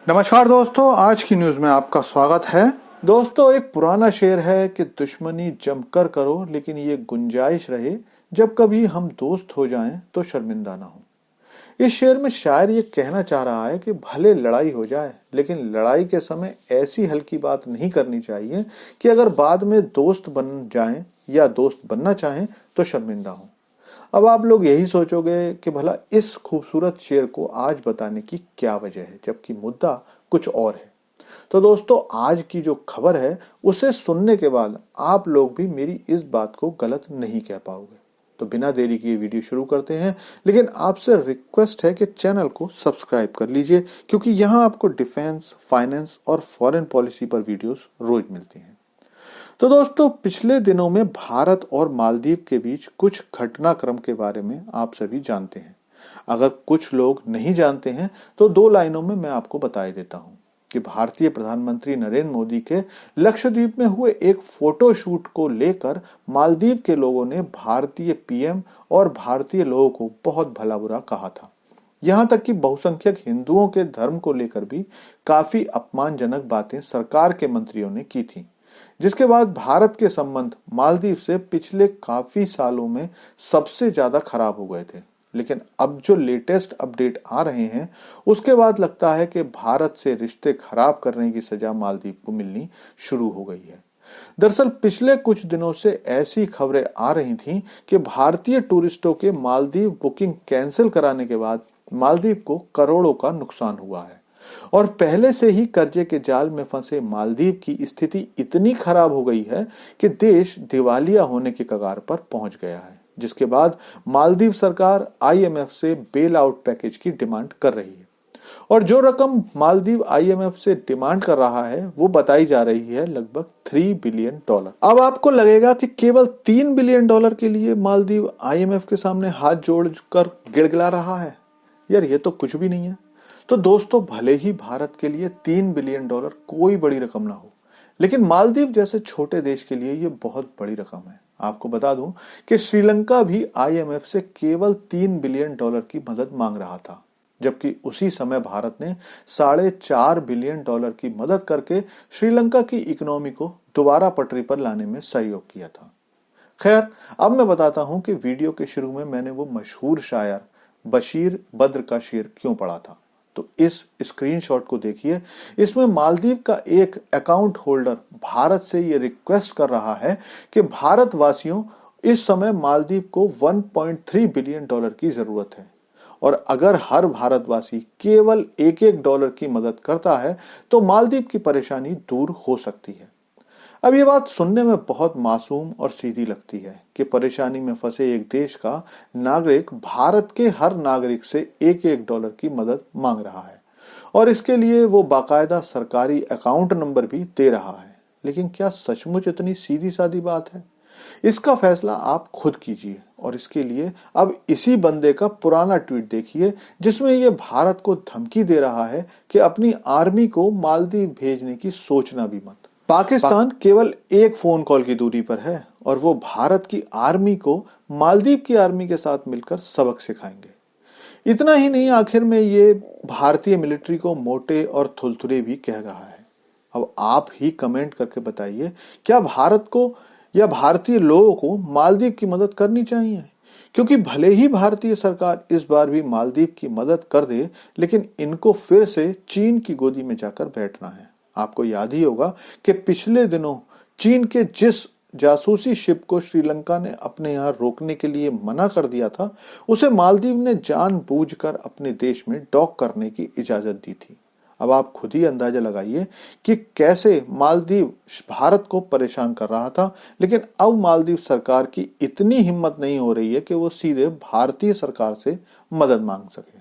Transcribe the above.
नमस्कार दोस्तों, आज की न्यूज में आपका स्वागत है। दोस्तों, एक पुराना शेर है कि दुश्मनी जमकर करो लेकिन ये गुंजाइश रहे जब कभी हम दोस्त हो जाएं तो शर्मिंदा ना हो। इस शेर में शायर ये कहना चाह रहा है कि भले लड़ाई हो जाए लेकिन लड़ाई के समय ऐसी हल्की बात नहीं करनी चाहिए कि अगर बाद में दोस्त बन जाएं या दोस्त बनना चाहें तो शर्मिंदा हो। अब आप लोग यही सोचोगे कि भला इस खूबसूरत शेर को आज बताने की क्या वजह है, जबकि मुद्दा कुछ और है। तो दोस्तों, आज की जो खबर है उसे सुनने के बाद आप लोग भी मेरी इस बात को गलत नहीं कह पाओगे। तो बिना देरी किए वीडियो शुरू करते हैं, लेकिन आपसे रिक्वेस्ट है कि चैनल को सब्सक्राइब कर लीजिए, क्योंकि यहाँ आपको डिफेंस, फाइनेंस और फॉरेन पॉलिसी पर वीडियोस रोज मिलती हैं। तो दोस्तों, पिछले दिनों में भारत और मालदीव के बीच कुछ घटनाक्रम के बारे में आप सभी जानते हैं। अगर कुछ लोग नहीं जानते हैं तो दो लाइनों में मैं आपको बता देता हूं कि भारतीय प्रधानमंत्री नरेंद्र मोदी के लक्षद्वीप में हुए एक फोटो शूट को लेकर मालदीव के लोगों ने भारतीय पीएम और भारतीय लोगों को बहुत भला बुरा कहा था। यहां तक कि बहुसंख्यक हिंदुओं के धर्म को लेकर भी काफी अपमानजनक बातें सरकार के मंत्रियों ने की थी, जिसके बाद भारत के संबंध मालदीव से पिछले काफी सालों में सबसे ज्यादा खराब हो गए थे। लेकिन अब जो लेटेस्ट अपडेट आ रहे हैं उसके बाद लगता है कि भारत से रिश्ते खराब करने की सजा मालदीव को मिलनी शुरू हो गई है। दरअसल पिछले कुछ दिनों से ऐसी खबरें आ रही थीं कि भारतीय टूरिस्टों के मालदीव बुकिंग कैंसिल कराने के बाद मालदीव को करोड़ों का नुकसान हुआ है और पहले से ही कर्जे के जाल में फंसे मालदीव की स्थिति इतनी खराब हो गई है कि देश दिवालिया होने के कगार पर पहुंच गया है, जिसके बाद मालदीव सरकार आईएमएफ से बेल आउट पैकेज की डिमांड कर रही है। और जो रकम मालदीव आईएमएफ से डिमांड कर रहा है वो बताई जा रही है लगभग $3 बिलियन। अब आपको लगेगा कि केवल $3 बिलियन के लिए मालदीव आईएमएफ के सामने हाथ जोड़कर गिड़गिड़ा रहा है। यार, ये तो कुछ भी नहीं है। तो दोस्तों, भले ही भारत के लिए $3 बिलियन कोई बड़ी रकम ना हो, लेकिन मालदीव जैसे छोटे देश के लिए ये बहुत बड़ी रकम है। आपको बता दूं कि श्रीलंका भी आईएमएफ से केवल $3 बिलियन की मदद मांग रहा था, जबकि उसी समय भारत ने $4.5 बिलियन की मदद करके श्रीलंका की इकोनॉमी को दोबारा पटरी पर लाने में सहयोग किया था। खैर, अब मैं बताता हूं कि वीडियो के शुरू में मैंने वो मशहूर शायर बशीर बद्र का शेर क्यों पढ़ा था। तो इस स्क्रीनशॉट को देखिए। इसमें मालदीव का एक अकाउंट होल्डर भारत से ये रिक्वेस्ट कर रहा है कि भारतवासियों, इस समय मालदीव को $1.3 बिलियन की जरूरत है और अगर हर भारतवासी केवल $1 की मदद करता है तो मालदीव की परेशानी दूर हो सकती है। अब ये बात सुनने में बहुत मासूम और सीधी लगती है कि परेशानी में फंसे एक देश का नागरिक भारत के हर नागरिक से $1 की मदद मांग रहा है और इसके लिए वो बाकायदा सरकारी अकाउंट नंबर भी दे रहा है। लेकिन क्या सचमुच इतनी सीधी सादी बात है? इसका फैसला आप खुद कीजिए और इसके लिए अब इसी बंदे का पुराना ट्वीट देखिए, जिसमें ये भारत को धमकी दे रहा है कि अपनी आर्मी को मालदीव भेजने की सोचना भी मत। पाकिस्तान केवल एक फोन कॉल की दूरी पर है और वो भारत की आर्मी को मालदीव की आर्मी के साथ मिलकर सबक सिखाएंगे। इतना ही नहीं, आखिर में ये भारतीय मिलिट्री को मोटे और थुलथुले भी कह रहा है। अब आप ही कमेंट करके बताइए, क्या भारत को या भारतीय लोगों को मालदीव की मदद करनी चाहिए? क्योंकि भले ही भारतीय सरकार इस बार भी मालदीव की मदद कर दे, लेकिन इनको फिर से चीन की गोदी में जाकर बैठना है। आपको याद ही होगा कि पिछले दिनों चीन के जिस जासूसी शिप को श्रीलंका ने अपने यहाँ रोकने के लिए मना कर दिया था, उसे मालदीव ने जानबूझकर अपने देश में डॉक करने की इजाजत दी थी। अब आप खुद ही अंदाजा लगाइए कि कैसे मालदीव भारत को परेशान कर रहा था, लेकिन अब मालदीव सरकार की इतनी हिम्मत नहीं हो रही है कि वो सीधे भारतीय सरकार से मदद मांग सके।